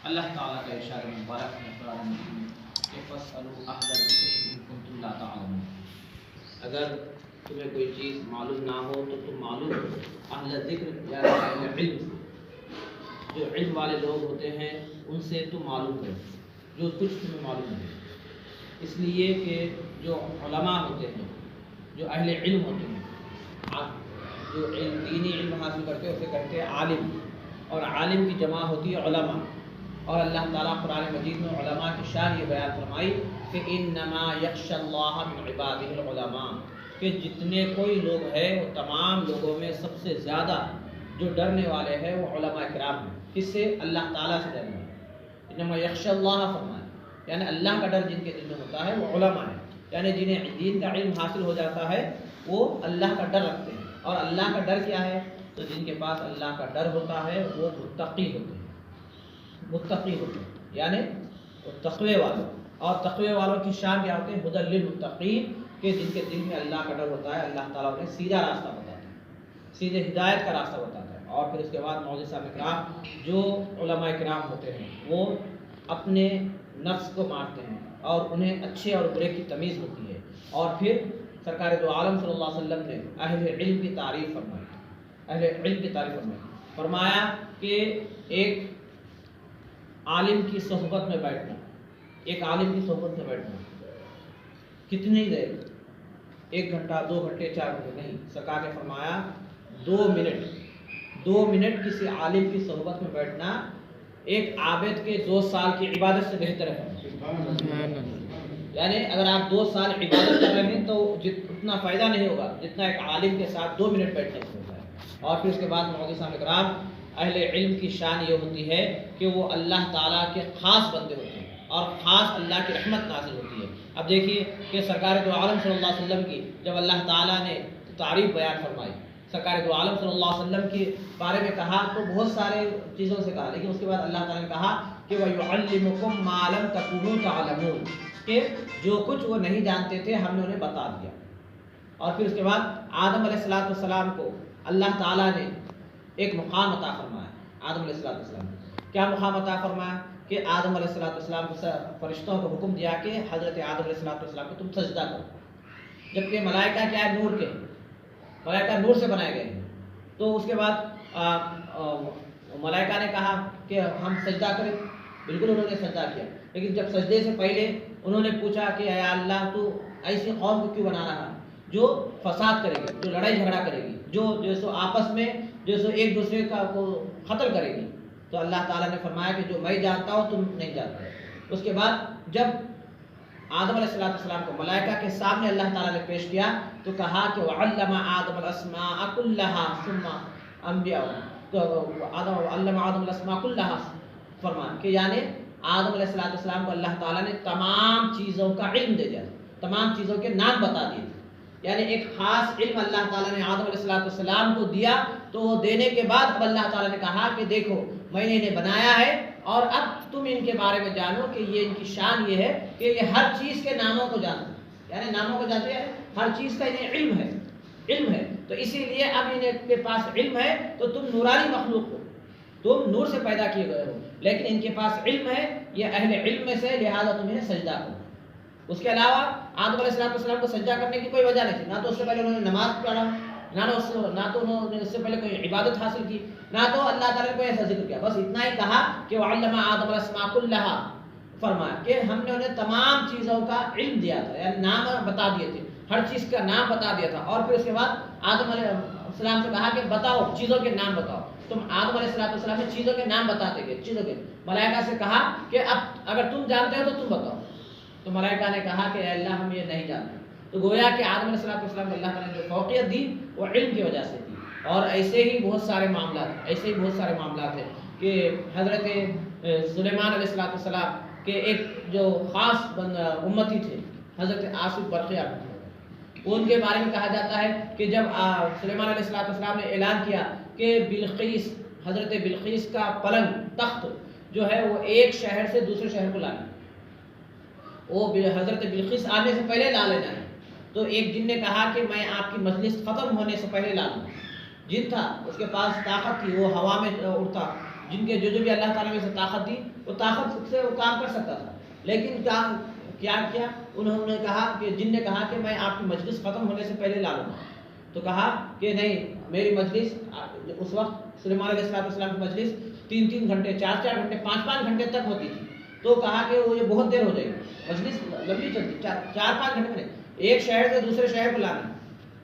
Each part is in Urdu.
اللہ تعالیٰ کا ارشاد مبارک ہے قرآن مجید میں کہ فَاسْأَلُوا أَهْلَ الذِّكْرِ إِن كُنتُمْ لَا تَعْلَمُونَ، اگر تمہیں کوئی چیز معلوم نہ ہو تو تم معلوم اہل ذکر یا اہل علم، جو علم والے لوگ ہوتے ہیں ان سے تم معلوم کرو جو کچھ تمہیں معلوم ہے۔ اس لیے کہ جو علماء ہوتے ہیں، جو اہل علم ہوتے ہیں، جو علم دینی علم حاصل کرتے ہیں اسے کہتے ہیں عالم، اور عالم کی جمع ہوتی ہے علماء۔ اور اللہ تعالیٰ قرآن مجید میں علماء کی شان یہ بیان فرمائی کہ انما یخشی اللہ من عبادہ العلماء، کہ جتنے کوئی لوگ ہیں وہ تمام لوگوں میں سب سے زیادہ جو ڈرنے والے ہیں وہ علماء کرام ہیں۔ کس سے؟ اللہ تعالیٰ سے ڈرنے والے۔ انما یخشی اللہ فرمایا، یعنی اللہ کا ڈر جن کے دل میں ہوتا ہے وہ علماء ہیں، یعنی جنہیں دین کا علم حاصل ہو جاتا ہے وہ اللہ کا ڈر رکھتے ہیں۔ اور اللہ کا ڈر کیا ہے؟ تو جن کے پاس اللہ کا ڈر ہوتا ہے وہ متقی ہوتے ہیں، متقی ہوتے ہیں یعنی تقوی والوں۔ اور تقوی والوں کی شان کیا ہوتے ہیں؟ ہدی للمتقین، کہ جن کے دل میں اللہ کا ڈر ہوتا ہے اللہ تعالیٰ انہیں سیدھا راستہ بتاتا ہے، سیدھے ہدایت کا راستہ بتاتا ہے۔ اور پھر اس کے بعد مولانا صاحب کرام، جو علماء کرام ہوتے ہیں وہ اپنے نفس کو مارتے ہیں اور انہیں اچھے اور برے کی تمیز ہوتی ہے۔ اور پھر سرکار دو عالم صلی اللہ علیہ وسلم نے اہل علم کی تعریف فرمائی، اہل علم کی تعریف فرمایا کہ ایک عالم کی صحبت میں بیٹھنا، ایک عالم کی صحبت میں بیٹھنا کتنی دیر؟ 1 گھنٹہ، 2 گھنٹے، 4 گھنٹے نہیں، سرکار نے فرمایا 2 منٹ کسی عالم کی صحبت میں بیٹھنا ایک عابد کے 2 سال کی عبادت سے بہتر ہے۔ یعنی اگر آپ 2 سال عبادت کر رہے ہیں تو اتنا فائدہ نہیں ہوگا جتنا ایک عالم کے ساتھ 2 منٹ بیٹھنے سے ہوتا ہے۔ اور پھر اس کے بعد محدث صاحب کرام، اہل علم کی شان یہ ہوتی ہے کہ وہ اللہ تعالیٰ کے خاص بندے ہوتے ہیں اور خاص اللہ کی رحمت نازل ہوتی ہے۔ اب دیکھیے کہ سرکار دو عالم صلی اللہ علیہ وسلم کی جب اللہ تعالیٰ نے تعریف بیان فرمائی، سرکار دو عالم صلی اللہ علیہ وسلم کے بارے میں کہا تو بہت سارے چیزوں سے کہا، لیکن اس کے بعد اللہ تعالیٰ نے کہا کہ وَيُعَلِّمُكُم مَّا لَمْ تَكُونُوا تَعْلَمُونَ، کہ جو کچھ وہ نہیں جانتے تھے ہم نے انہیں بتا دیا۔ اور پھر اس کے بعد آدم علیہ السلام کو اللہ تعالیٰ نے ایک مقام عطا فرمایا۔ آدم علیہ السلام کیا مقام عطا فرمایا؟ کہ آدم علیہ السلام کو فرشتوں کو حکم دیا کہ حضرت آدم علیہ السلام کو تم سجدہ کرو، جبکہ ملائکہ کیا ہے؟ نور کے، ملائکہ نور سے بنائے گئے ہیں۔ تو اس کے بعد ملائکہ نے کہا کہ ہم سجدہ کریں، بالکل انہوں نے سجدہ کیا، لیکن جب سجدے سے پہلے انہوں نے پوچھا کہ اے اللہ تو ایسی قوم کو کیوں بنا رہا جو فساد کرے گی، جو لڑائی جھگڑا کرے گی، جو سو آپس میں ایک دوسرے کا کو قتل کرے گی؟ تو اللہ تعالیٰ نے فرمایا کہ جو میں جانتا ہوں تم نہیں جانتے۔ اس کے بعد جب آدم علیہ السلام کو ملائکہ کے سامنے اللہ تعالیٰ نے پیش کیا تو کہا کہ وَعَلَّمَ آدَمَ الْأَسْمَاءَ كُلَّهَا ثُمَّ أَنبِيَاهُمْ، تو علم آدم الاسماء كلها فرمایا کہ یعنی آدم علیہ السلام کو اللہ تعالیٰ نے تمام چیزوں کا علم دے دیا، تمام چیزوں کے نام بتا دیے، یعنی ایک خاص علم اللہ تعالیٰ نے آدم علیہ السلام کو دیا۔ تو وہ دینے کے بعد اب اللہ تعالیٰ نے کہا کہ دیکھو میں نے انہیں بنایا ہے اور اب تم ان کے بارے میں جانو کہ یہ ان کی شان یہ ہے کہ یہ ہر چیز کے ناموں کو جانتے ہیں، یعنی ناموں کو جانتے ہیں، ہر چیز کا انہیں علم ہے۔ تو اسی لیے اب ان کے پاس علم ہے تو تم نورانی مخلوق ہو، تم نور سے پیدا کیے گئے ہو، لیکن ان کے پاس علم ہے، یہ اہل علم میں سے، لہٰذا تم انہیں سجدہ کرو۔ اس کے علاوہ آدم علیہ السلام کو سجدہ کرنے کی کوئی وجہ نہیں تھی، نہ تو اس سے پہلے انہوں نے نماز پڑھا، نہ تو انہوں نے اس سے پہلے کوئی عبادت حاصل کی، نہ تو اللہ تعالیٰ نے کوئی ایسا ذکر کیا، بس اتنا ہی کہا کہ وَعَلَّمَ آدَمَ الْأَسْمَاءَ كُلَّهَا، فرمایا کہ ہم نے انہیں تمام چیزوں کا علم دیا تھا، یعنی نام بتا دیے تھے، ہر چیز کا نام بتا دیا تھا۔ اور پھر اس کے بعد آدم علیہ السلام سے کہا کہ بتاؤ، چیزوں کے نام بتاؤ۔ تم آدم علیہ السلام نے چیزوں کے نام بتاتے گئے، چیزوں کے۔ ملائکہ سے کہا کہ اب اگر تم جانتے ہو تو تم بتاؤ، تو ملائکہ نے کہا کہ اے اللہ ہم یہ نہیں جانتے۔ تو گویا کہ آدم علیہ السلام کو اللہ تعالیٰ نے جو فوقیت دی وہ علم کی وجہ سے دی۔ اور ایسے ہی بہت سارے معاملات ہیں کہ حضرت سلیمان علیہ السلام کے ایک جو خاص امتی تھے حضرت آصف برقی، ان کے بارے میں کہا جاتا ہے کہ جب سلیمان علیہ السلام نے اعلان کیا کہ حضرت بلقیس کا پلنگ تخت جو ہے وہ ایک شہر سے دوسرے شہر کو لانا، وہ حضرت بلقیس آنے سے پہلے لا لینا ہے۔ تو ایک جن نے کہا کہ میں آپ کی مجلس ختم ہونے سے پہلے لا لوں۔ جن تھا اس کے پاس طاقت تھی، وہ ہوا میں اڑتا، جن کے جو بھی اللہ تعالیٰ نے اسے طاقت دی وہ طاقت سے وہ کام کر سکتا تھا، لیکن کام کیا کیا انہوں نے کہا کہ جن نے کہا کہ میں آپ کی مجلس ختم ہونے سے پہلے لا لوں گا، تو کہا کہ نہیں، میری مجلس اس وقت سلیمان علیہ السلام کی مجلس 3 گھنٹے 4 گھنٹے 5 گھنٹے تک ہوتی تھی، تو کہا کہ وہ یہ بہت دیر ہو جائے گی، مجلس لمبی چلتی 4-5 گھنٹے میں، ایک شہر سے دوسرے شہر کو لانا ہے،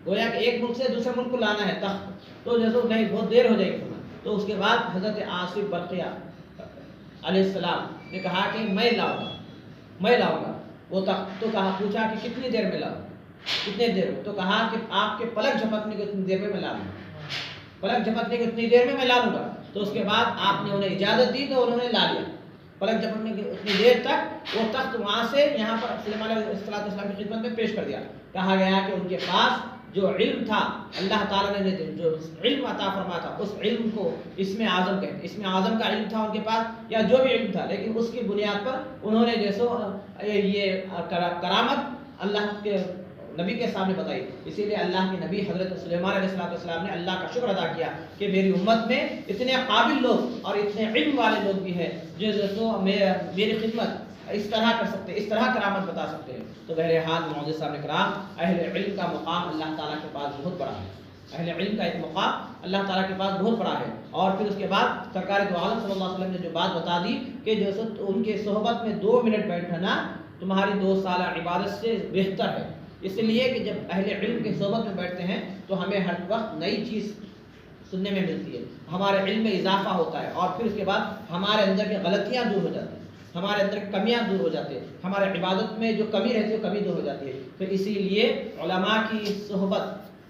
گویا کہ ایک ملک سے دوسرے ملک کو لانا ہے تخت، تو جیسے نہیں بہت دیر ہو جائے گی۔ تو اس کے بعد حضرت آصف برقیہ علیہ السلام نے کہا کہ میں لاؤں گا وہ تخت، تو کہا پوچھا کہ کتنی دیر میں لاؤں، کتنے دیر میں، تو کہا کہ آپ کے پلک جھپکنے کی اتنی دیر میں لا لوں گا، پلک جھپکنے کی اتنی دیر میں لا لوں گا۔ تو اس کے بعد آپ نے انہیں اجازت دی تو انہوں نے لا لیا، پلک جھپکنے کی اتنی دیر تک وہ تخت وہاں سے یہاں پر سلیمان علیہ السلام کی خدمت میں پیش کر دیا۔ کہا گیا کہ ان کے پاس جو علم تھا، اللہ تعالیٰ نے جو علم عطا فرمایا تھا، اس علم کو اسم اعظم کہتے ہیں، اسم اعظم کا علم تھا ان کے پاس یا جو بھی علم تھا، لیکن اس کی بنیاد پر انہوں نے جیسو یہ کرامت اللہ کے نبی کے سامنے بتائی۔ اسی لیے اللہ کے نبی حضرت سلیمان علیہ السلام نے اللہ کا شکر ادا کیا کہ میری امت میں اتنے قابل لوگ اور اتنے علم والے لوگ بھی ہیں جو میری خدمت اس طرح کر سکتے، اس طرح کرامت بتا سکتے ہیں۔ تو بہرحال معزز صاحب کرام، اہل علم کا مقام اللہ تعالیٰ کے پاس بہت بڑا ہے، اہل علم کا ایک مقام اللہ تعالیٰ کے پاس بہت بڑا ہے۔ اور پھر اس کے بعد سرکار دو عالم صلی اللہ علیہ وسلم نے جو بات بتا دی کہ جو ان کے صحبت میں 2 منٹ بیٹھنا تمہاری 2 سالہ عبادت سے بہتر ہے، اس لیے کہ جب اہل علم کی صحبت میں بیٹھتے ہیں تو ہمیں ہر وقت نئی چیز سننے میں ملتی ہے، ہمارے علم میں اضافہ ہوتا ہے، اور پھر اس کے بعد ہمارے اندر کی غلطیاں دور ہو جاتی ہیں، ہمارے اندر کی کمیاں دور ہو جاتی ہیں، ہمارے عبادت میں جو کمی رہتی ہے وہ کمی دور ہو جاتی ہے۔ پھر اسی لیے علماء کی صحبت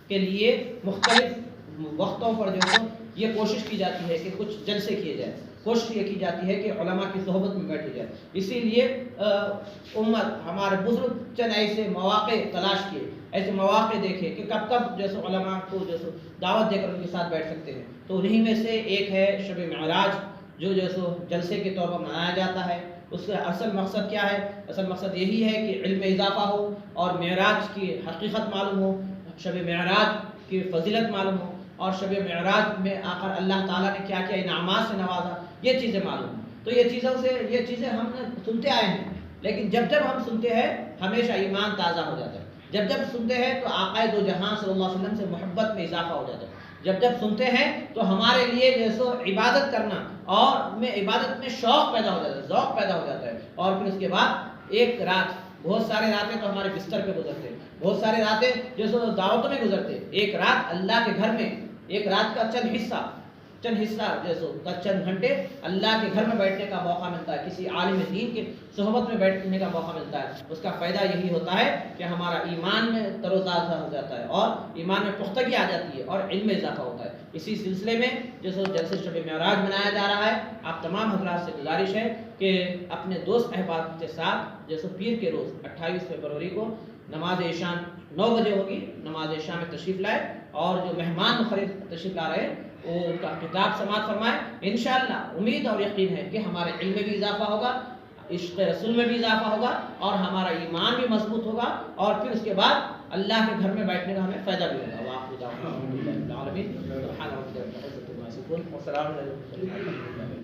کے لیے مختلف وقتوں پر جو ہے یہ کوشش کی جاتی ہے کہ کچھ جلسے کیے جائیں، کوشش یہ کی جاتی ہے کہ علماء کی صحبت میں بیٹھی جائے۔ اسی لیے امت ہمارے بزرگ چند ایسے مواقع تلاش کیے، ایسے مواقع دیکھے کہ کب کب جیسے علماء کو جیسے دعوت دے کر ان کے ساتھ بیٹھ سکتے ہیں، تو انہی میں سے ایک ہے شب معراج، جو جیسے جلسے کے طور پر منایا جاتا ہے۔ اس کا اصل مقصد کیا ہے؟ اصل مقصد یہی ہے کہ علم میں اضافہ ہو اور معراج کی حقیقت معلوم ہو، شب معراج کی فضیلت معلوم ہو، اور شب معراج میں آخر اللہ تعالیٰ نے کیا کیا انعامات سے نوازا، یہ چیزیں معلوم ہیں۔ تو یہ چیزیں ہم نے سنتے آئے ہیں، لیکن جب ہم سنتے ہیں ہمیشہ ایمان تازہ ہو جاتا ہے، جب سنتے ہیں تو آقا دو جہاں صلی اللہ علیہ وسلم سے محبت میں اضافہ ہو جاتا ہے، جب سنتے ہیں تو ہمارے لیے جیسو عبادت کرنا اور عبادت میں شوق پیدا ہو جاتا ہے، ذوق پیدا ہو جاتا ہے۔ اور پھر اس کے بعد ایک رات، بہت سارے راتیں تو ہمارے بستر پہ گزرتے ہیں، بہت سارے راتیں جیسے دعوتوں میں گزرتے، ایک رات اللہ کے گھر میں، ایک رات کا چند حصہ جیسے چند گھنٹے اللہ کے گھر میں بیٹھنے کا موقع ملتا ہے، کسی عالم دین کے صحبت میں بیٹھنے کا موقع ملتا ہے۔ اس کا فائدہ یہی ہوتا ہے کہ ہمارا ایمان میں تر و تازہ ہو جاتا ہے اور ایمان میں پختگی آ جاتی ہے اور علم میں اضافہ ہوتا ہے۔ اسی سلسلے میں جیسے جلسے شب معراج منایا جا رہا ہے، آپ تمام حضرات سے گزارش ہے کہ اپنے دوست احباب کے ساتھ جیسے پیر کے روز 28 فروری کو نماز عشاء 9 بجے ہوگی، نماز عشاء میں تشریف لائے، اور جو مہمان مخرج تشریف لا رہے ہیں وہ ان کا کتاب سماعت فرمائے۔ انشاءاللہ امید اور یقین ہے کہ ہمارے علم میں بھی اضافہ ہوگا، عشق رسول میں بھی اضافہ ہوگا، اور ہمارا ایمان بھی مضبوط ہوگا، اور پھر اس کے بعد اللہ کے گھر میں بیٹھنے کا ہمیں فائدہ بھی ہوگا۔ وآخر دعوانا الحمدللہ رب العالمین، سبحان ربک رب العزۃ عما یصفون، وسلام علی المرسلین۔